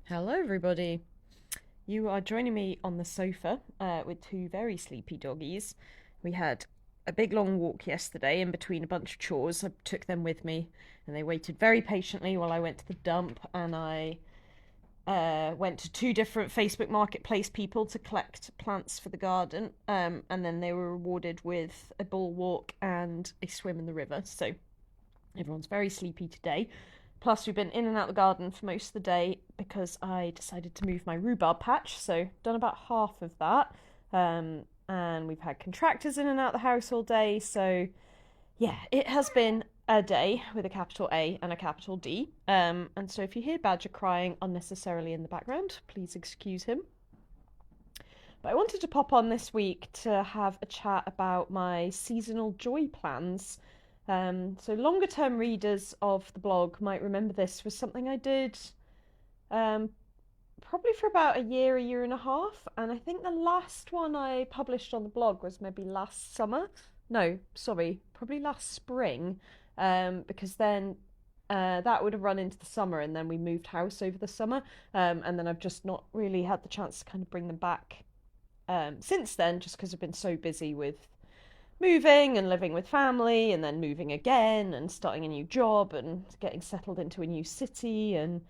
Hello, everybody. You are joining me on the sofa with two very sleepy doggies. We had a big long walk yesterday in between a bunch of chores. I took them with me and they waited very patiently while I went to the dump and I went to two different Facebook Marketplace people to collect plants for the garden. And then they were rewarded with a bull walk and a swim in the river. So everyone's very sleepy today. Plus, we've been in and out the garden for most of the day because I decided to move my rhubarb patch. So, done about half of that. And we've had contractors in and out the house all day. So, yeah, it has been a day with a capital A and a capital D. And so, if you hear Badger crying unnecessarily in the background, please excuse him. But I wanted to pop on this week to have a chat about my seasonal joy plans. So longer term readers of the blog might remember this was something I did um, probably for about a year and a half. And I think the last one I published on the blog was maybe last summer. No, sorry, probably last spring. Because then that would have run into the summer and then we moved house over the summer. And then I've just not really had the chance to kind of bring them back since then, just because I've been so busy with moving and living with family and then moving again and starting a new job and getting settled into a new city. And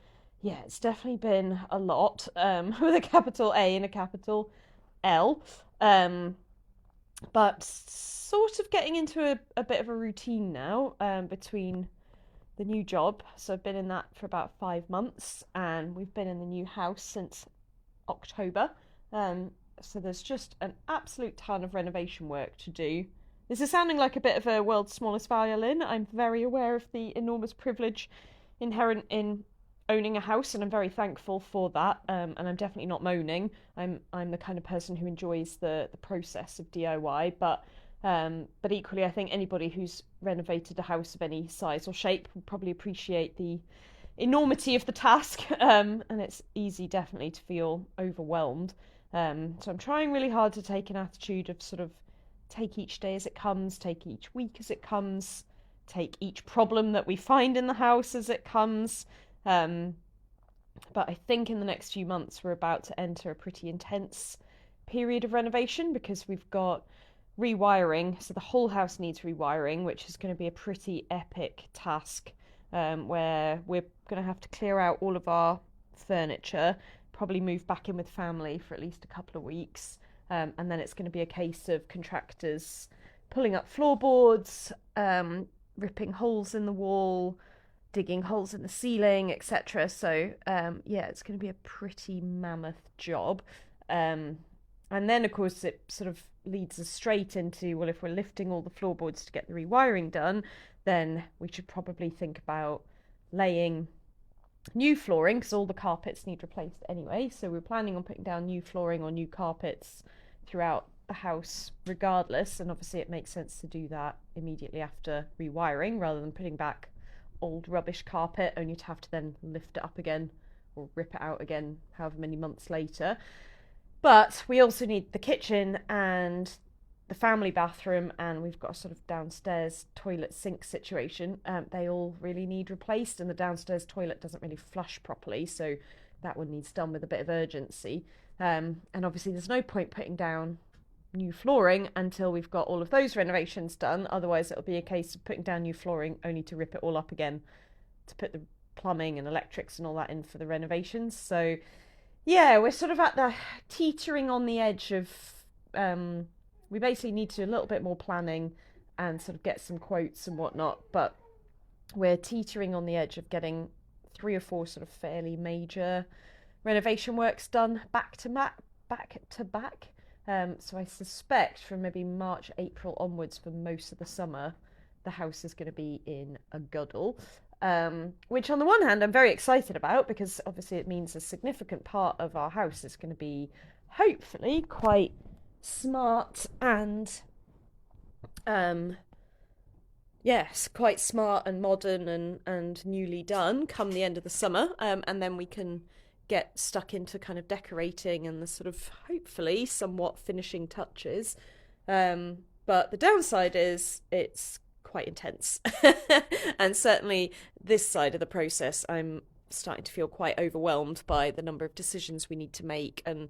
yeah, it's definitely been a lot with a capital A and a capital L. But sort of getting into a bit of a routine now between the new job. So I've been in that for about 5 months and we've been in the new house since October. So there's just an absolute ton of renovation work to do. This is sounding like a bit of a world's smallest violin. I'm very aware of the enormous privilege inherent in owning a house, and I'm very thankful for that. And I'm definitely not moaning. I'm the kind of person who enjoys the process of DIY, but equally, I think anybody who's renovated a house of any size or shape will probably appreciate the enormity of the task. And it's easy, definitely, to feel overwhelmed. So I'm trying really hard to take an attitude of sort of take each day as it comes, take each week as it comes, take each problem that we find in the house as it comes. But I think in the next few months we're about to enter a pretty intense period of renovation because we've got rewiring. So the whole house needs rewiring, which is going to be a pretty epic task where we're going to have to clear out all of our furniture, probably move back in with family for at least a couple of weeks. And then it's going to be a case of contractors pulling up floorboards, ripping holes in the wall, digging holes in the ceiling, etc. So, yeah, it's going to be a pretty mammoth job. And then, of course, it sort of leads us straight into, well, if we're lifting all the floorboards to get the rewiring done, then we should probably think about laying new flooring because all the carpets need replaced anyway. So we're planning on putting down new flooring or new carpets throughout the house regardless. And obviously it makes sense to do that immediately after rewiring rather than putting back old rubbish carpet only to have to then lift it up again or rip it out again however many months later. But we also need the kitchen and the family bathroom, and we've got a sort of downstairs toilet sink situation. They all really need replaced, and the downstairs toilet doesn't really flush properly, so that one needs done with a bit of urgency. And obviously there's no point putting down new flooring until we've got all of those renovations done. Otherwise it'll be a case of putting down new flooring only to rip it all up again to put the plumbing and electrics and all that in for the renovations. So yeah, we're sort of at the teetering on the edge of we basically need to do a little bit more planning and sort of get some quotes and whatnot, but we're teetering on the edge of getting 3 or 4 sort of fairly major renovation works done back to back. So I suspect from maybe March, April onwards for most of the summer, the house is going to be in a guddle. Which on the one hand I'm very excited about because obviously it means a significant part of our house is going to be hopefully quite smart and yes, quite smart and modern and newly done come the end of the summer, and then we can get stuck into kind of decorating and the sort of hopefully somewhat finishing touches. But the downside is it's quite intense. And certainly this side of the process I'm starting to feel quite overwhelmed by the number of decisions we need to make and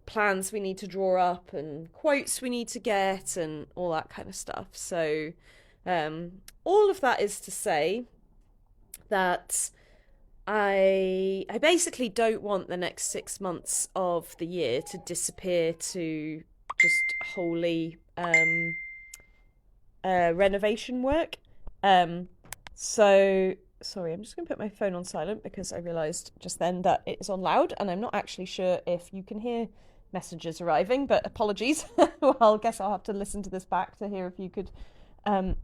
plans we need to draw up and quotes we need to get and all that kind of stuff. So all of that is to say that I basically don't want the next 6 months of the year to disappear to just wholly renovation work. So sorry, I'm just going to put my phone on silent because I realised just then that it is on loud and I'm not actually sure if you can hear messages arriving, but apologies. Well, I guess I'll have to listen to this back to hear if you could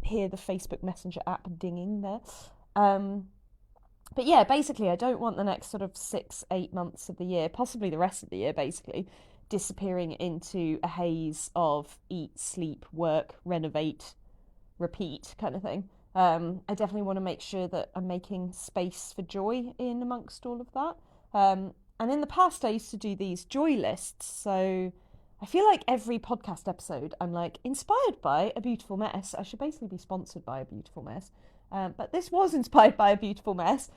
hear the Facebook Messenger app dinging there. But yeah, basically I don't want the next sort of 6-8 months of the year, possibly the rest of the year basically, disappearing into a haze of eat, sleep, work, renovate, repeat kind of thing. I definitely want to make sure that I'm making space for joy in amongst all of that. And in the past, I used to do these joy lists. So I feel like every podcast episode, I'm like, inspired by A Beautiful Mess. I should basically be sponsored by A Beautiful Mess. But this was inspired by A Beautiful Mess,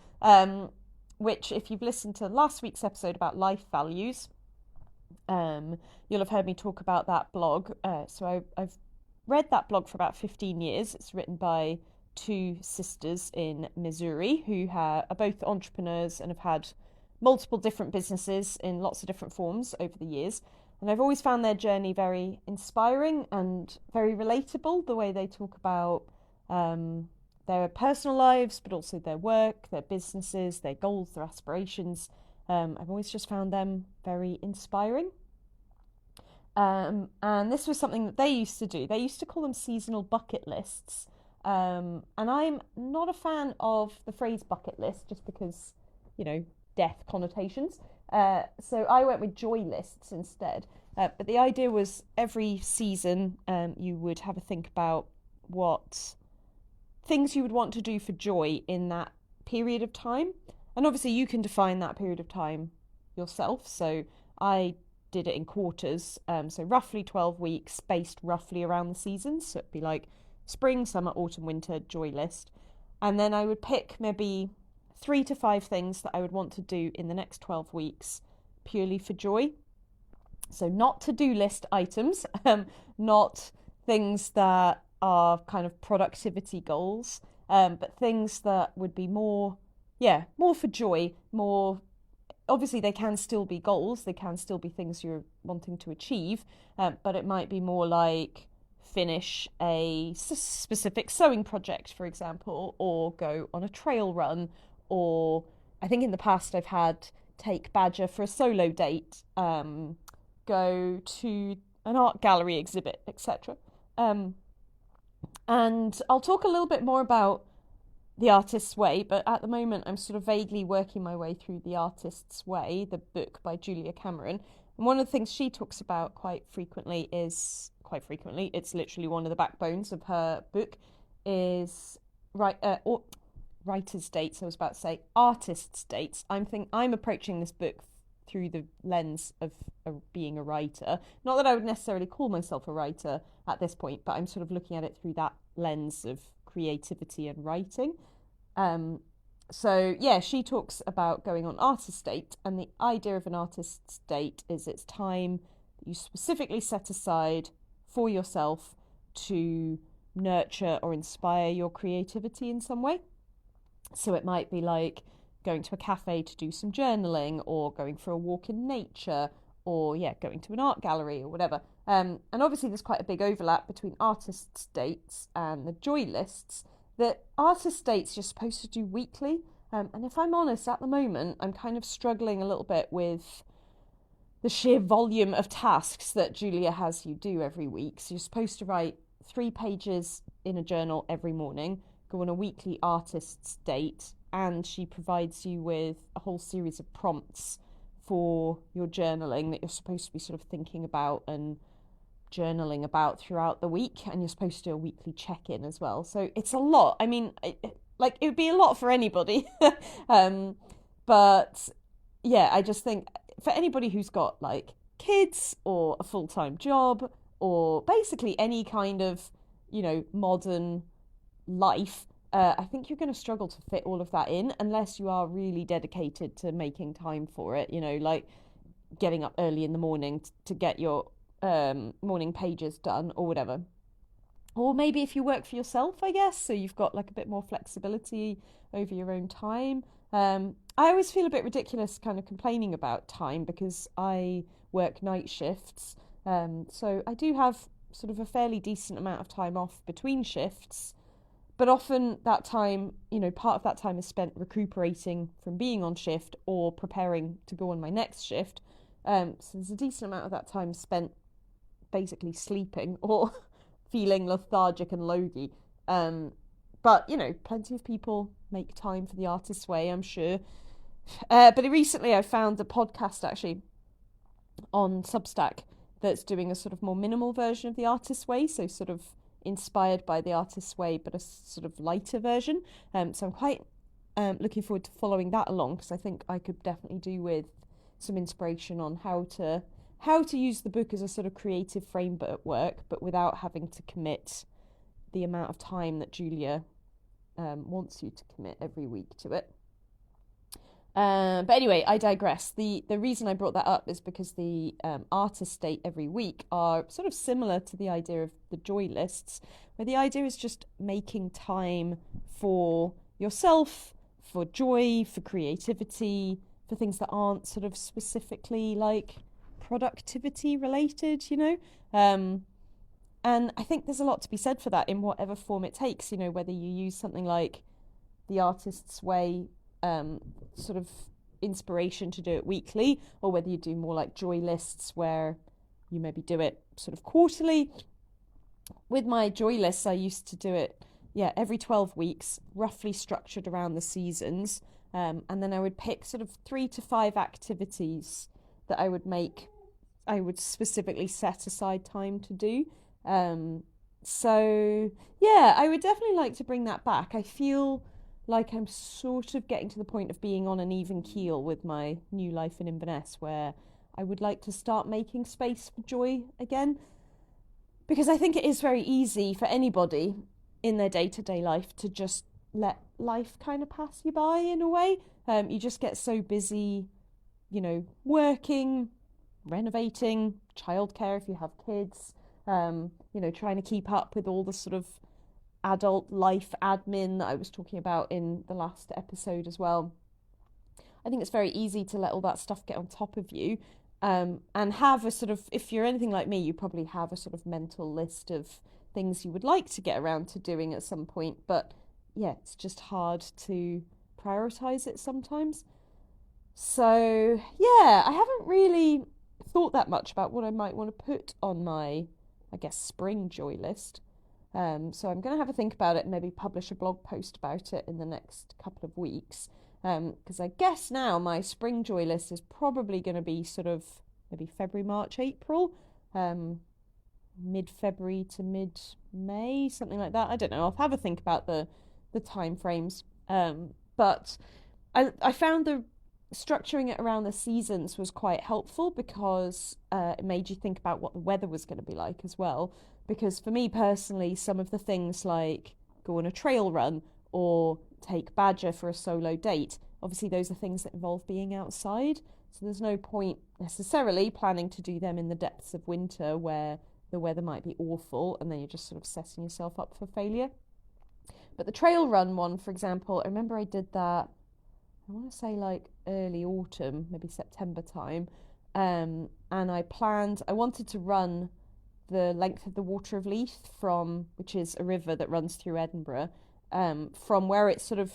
which, if you've listened to last week's episode about life values, you'll have heard me talk about that blog. So I've read that blog for about 15 years. It's written by two sisters in Missouri who are both entrepreneurs and have had multiple different businesses in lots of different forms over the years. And I've always found their journey very inspiring and very relatable, the way they talk about their personal lives, but also their work, their businesses, their goals, their aspirations. I've always just found them very inspiring. And this was something that they used to do. They used to call them seasonal bucket lists. And I'm not a fan of the phrase bucket list just because, death connotations. So I went with joy lists instead. But the idea was every season you would have a think about what things you would want to do for joy in that period of time. And obviously you can define that period of time yourself. So I did it in quarters. So roughly 12 weeks spaced roughly around the seasons. So it'd be like spring, summer, autumn, winter joy list. And then I would pick maybe 3 to 5 things that I would want to do in the next 12 weeks purely for joy. So not to-do list items, not things that are kind of productivity goals, but things that would be more for joy, more, obviously they can still be goals, they can still be things you're wanting to achieve, but it might be more like finish a specific sewing project, for example, or go on a trail run, or I think in the past I've had take Badger for a solo date, go to an art gallery exhibit, etc. And I'll talk a little bit more about The Artist's Way, but at the moment I'm sort of vaguely working my way through The Artist's Way, the book by Julia Cameron. And one of the things she talks about quite frequently, it's literally one of the backbones of her book, is writer's dates. I was about to say artist's dates. I'm approaching this book through the lens of being a writer. Not that I would necessarily call myself a writer at this point, but I'm sort of looking at it through that lens of creativity and writing. So yeah, she talks about going on artist date, and the idea of an artist's date is it's time that you specifically set aside for yourself to nurture or inspire your creativity in some way. So it might be like going to a cafe to do some journaling, or going for a walk in nature, or going to an art gallery or whatever. And obviously there's quite a big overlap between artists' dates and the joy lists, that artist dates you're supposed to do weekly. And if I'm honest, at the moment, I'm kind of struggling a little bit with the sheer volume of tasks that Julia has you do every week. So you're supposed to write 3 pages in a journal every morning, go on a weekly artist's date, and she provides you with a whole series of prompts for your journaling that you're supposed to be sort of thinking about and journaling about throughout the week, and you're supposed to do a weekly check-in as well. So it's a lot. I mean, it would be a lot for anybody. But yeah, I just think for anybody who's got like kids or a full-time job or basically any kind of, modern life, I think you're going to struggle to fit all of that in unless you are really dedicated to making time for it, like getting up early in the morning to get your morning pages done or whatever. Or maybe if you work for yourself, I guess, so you've got like a bit more flexibility over your own time. I always feel a bit ridiculous kind of complaining about time because I work night shifts. So I do have sort of a fairly decent amount of time off between shifts. But often that time, part of that time is spent recuperating from being on shift or preparing to go on my next shift. So there's a decent amount of that time spent basically sleeping or feeling lethargic and logy. But, plenty of people make time for the artist's way, I'm sure. But recently I found a podcast actually on Substack that's doing a sort of more minimal version of the artist's way, so sort of inspired by the artist's way, but a sort of lighter version. So I'm quite looking forward to following that along because I think I could definitely do with some inspiration on how to use the book as a sort of creative framework, but without having to commit the amount of time that Julia wants you to commit every week to it. But anyway, I digress. The reason I brought that up is because the artist state every week are sort of similar to the idea of the joy lists, where the idea is just making time for yourself, for joy, for creativity, for things that aren't sort of specifically like productivity related, and I think there's a lot to be said for that in whatever form it takes, whether you use something like the artist's way sort of inspiration to do it weekly, or whether you do more like joy lists where you maybe do it sort of quarterly. With my joy lists, I used to do it, every 12 weeks, roughly structured around the seasons. And then I would pick sort of 3 to 5 activities that I would specifically set aside time to do. So, I would definitely like to bring that back. I feel like I'm sort of getting to the point of being on an even keel with my new life in Inverness, where I would like to start making space for joy again. Because I think it is very easy for anybody in their day-to-day life to just let life kind of pass you by in a way. You just get so busy, working, renovating, childcare if you have kids, trying to keep up with all the sort of adult life admin that I was talking about in the last episode as well. I think it's very easy to let all that stuff get on top of you, and have a sort of, if you're anything like me, you probably have a sort of mental list of things you would like to get around to doing at some point, but it's just hard to prioritize it sometimes. So I haven't really thought that much about what I might want to put on my, I guess, spring joy list. So I'm going to have a think about it and maybe publish a blog post about it in the next couple of weeks. Because I guess now my spring joy list is probably going to be sort of maybe February, March, April, mid-February to mid-May, something like that. I don't know. I'll have a think about the time frames. But I found the structuring it around the seasons was quite helpful because it made you think about what the weather was going to be like as well. Because for me personally, some of the things like go on a trail run or take Badger for a solo date, obviously those are things that involve being outside. So there's no point necessarily planning to do them in the depths of winter where the weather might be awful and then you're just sort of setting yourself up for failure. But the trail run one, for example, I remember I did that, I want to say like early autumn, maybe September time. And I wanted to run the length of the Water of Leith which is a river that runs through Edinburgh, from where it sort of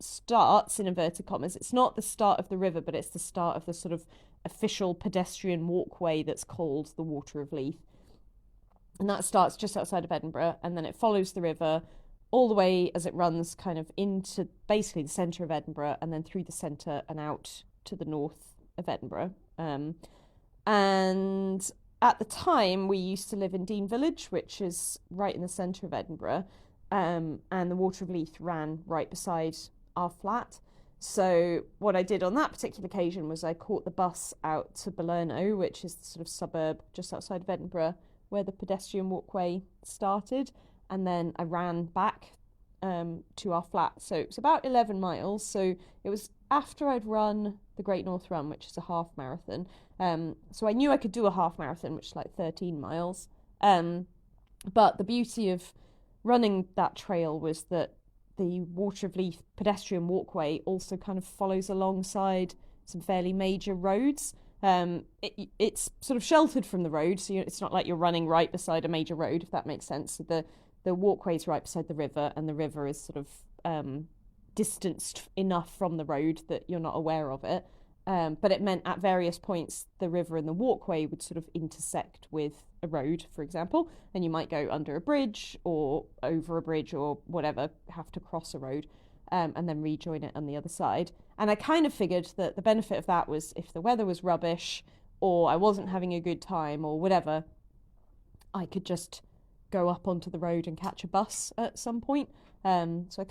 starts, in inverted commas. It's not the start of the river, but it's the start of the sort of official pedestrian walkway that's called the Water of Leith. And that starts just outside of Edinburgh, and then it follows the river all the way as it runs kind of into basically the centre of Edinburgh, and then through the centre and out to the north of Edinburgh. And at the time, we used to live in Dean Village, which is right in the centre of Edinburgh, and the Water of Leith ran right beside our flat. So what I did on that particular occasion was I caught the bus out to Balerno, which is the sort of suburb just outside of Edinburgh, where the pedestrian walkway started, and then I ran back to our flat. So it's about 11 miles. So it was after I'd run the Great North Run, which is a half marathon. So I knew I could do a half marathon, which is like 13 miles. But the beauty of running that trail was that the Water of Leith pedestrian walkway also kind of follows alongside some fairly major roads. It's sort of sheltered from the road, so it's not like you're running right beside a major road, if that makes sense. So the walkway's right beside the river, and the river is sort of distanced enough from the road that you're not aware of it. But it meant at various points the river and the walkway would sort of intersect with a road, for example, and you might go under a bridge or over a bridge or whatever, have to cross a road, and then rejoin it on the other side. And I kind of figured that the benefit of that was if the weather was rubbish or I wasn't having a good time or whatever, I could just go up onto the road and catch a bus at some point. So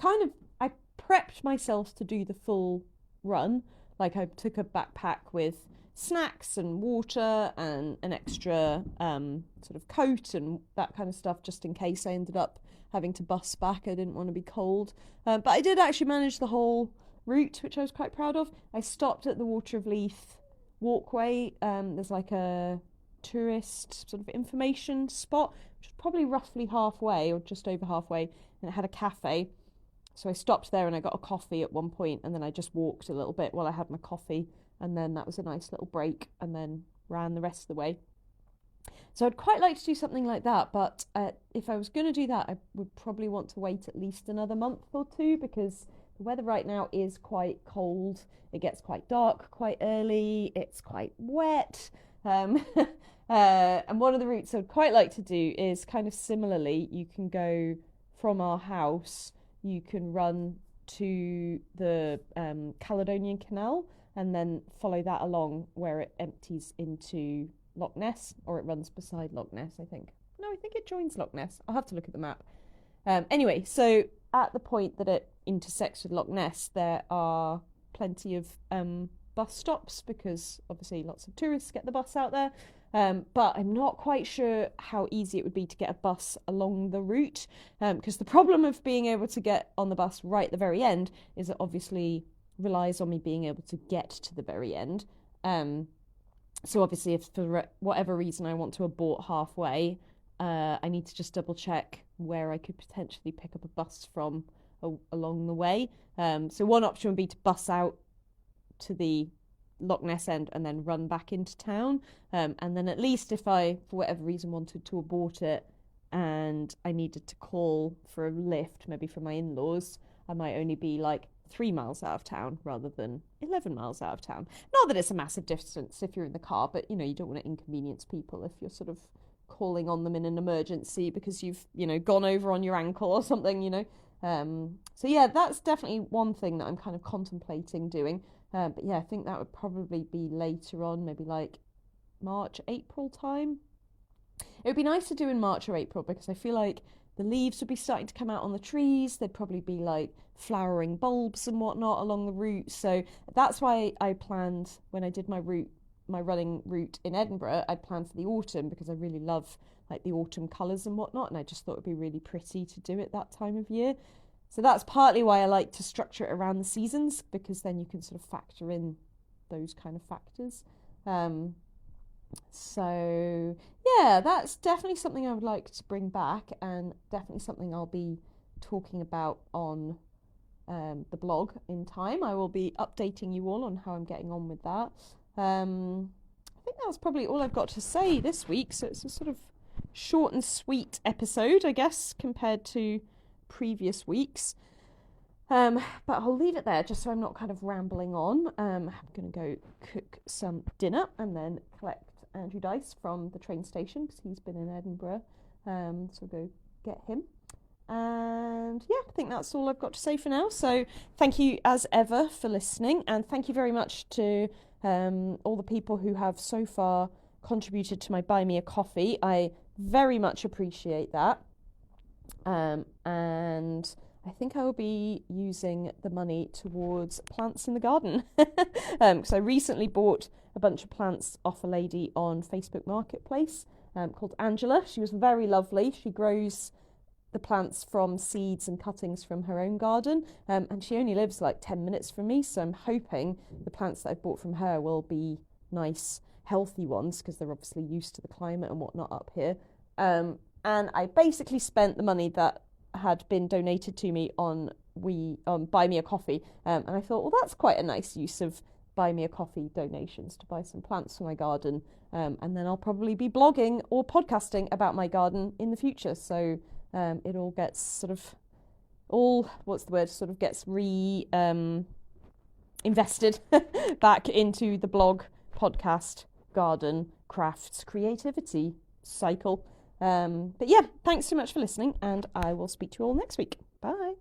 I prepped myself to do the full run. Like I took a backpack with snacks and water and an extra sort of coat and that kind of stuff, just in case I ended up having to bus back. I didn't want to be cold. But I did actually manage the whole route, which I was quite proud of. I stopped at the Water of Leith walkway. There's like a tourist sort of information spot, which is probably roughly halfway or just over halfway, and it had a cafe. So I stopped there and I got a coffee at one point, and then I just walked a little bit while I had my coffee, and then that was a nice little break, and then ran the rest of the way. So I'd quite like to do something like that, but if I was going to do that, I would probably want to wait at least another month or two, because the weather right now is quite cold. It gets quite dark quite early. It's quite wet. And one of the routes I'd quite like to do is kind of similarly, you can go from our house, you can run to the Caledonian Canal and then follow that along where it empties into Loch Ness, or it runs beside Loch Ness, I think. No, I think it joins Loch Ness. I'll have to look at the map. Anyway, so at the point that it intersects with Loch Ness, there are plenty of bus stops, because obviously lots of tourists get the bus out there. But I'm not quite sure how easy it would be to get a bus along the route, because the problem of being able to get on the bus right at the very end is it obviously relies on me being able to get to the very end. So obviously if for whatever reason I want to abort halfway, I need to just double check where I could potentially pick up a bus from along the way. So one option would be to bus out to the Loch Ness end and then run back into town. And then at least if I, for whatever reason, wanted to abort it and I needed to call for a lift, maybe from my in-laws, I might only be like 3 miles out of town rather than 11 miles out of town. Not that it's a massive distance if you're in the car, but, you know, you don't want to inconvenience people if you're sort of calling on them in an emergency because you've, you know, gone over on your ankle or something, you know. So yeah, that's definitely one thing that I'm kind of contemplating doing. But yeah, I think that would probably be later on, maybe like March, April time. It would be nice to do in March or April because I feel like the leaves would be starting to come out on the trees. There'd probably be like flowering bulbs and whatnot along the route. So that's why I planned, when I did my running route in Edinburgh, I planned for the autumn because I really love like the autumn colours and whatnot, and I just thought it'd be really pretty to do it that time of year. So that's partly why I like to structure it around the seasons, because then you can sort of factor in those kind of factors. So yeah, that's definitely something I would like to bring back, and definitely something I'll be talking about on the blog in time. I will be updating you all on how I'm getting on with that. I think that's probably all I've got to say this week. So it's a sort of short and sweet episode, I guess, compared to previous weeks. But I'll leave it there just so I'm not kind of rambling on. I'm going to go cook some dinner and then collect Andrew Dice from the train station because he's been in Edinburgh. So I'll go get him. And yeah, I think that's all I've got to say for now. So thank you as ever for listening, and thank you very much to all the people who have so far contributed to my Buy Me a Coffee. I very much appreciate that. And I think I will be using the money towards plants in the garden. Because I recently bought a bunch of plants off a lady on Facebook Marketplace called Angela. She was very lovely. She grows the plants from seeds and cuttings from her own garden, and she only lives like 10 minutes from me, so I'm hoping the plants that I've bought from her will be nice, healthy ones, because they're obviously used to the climate and whatnot up here. And I basically spent the money that had been donated to me on Buy Me a Coffee, and I thought, well, that's quite a nice use of Buy Me a Coffee donations to buy some plants for my garden, and then I'll probably be blogging or podcasting about my garden in the future, so it all gets sort of gets invested back into the blog, podcast, garden, crafts, creativity cycle. But yeah, thanks so much for listening, and I will speak to you all next week. Bye.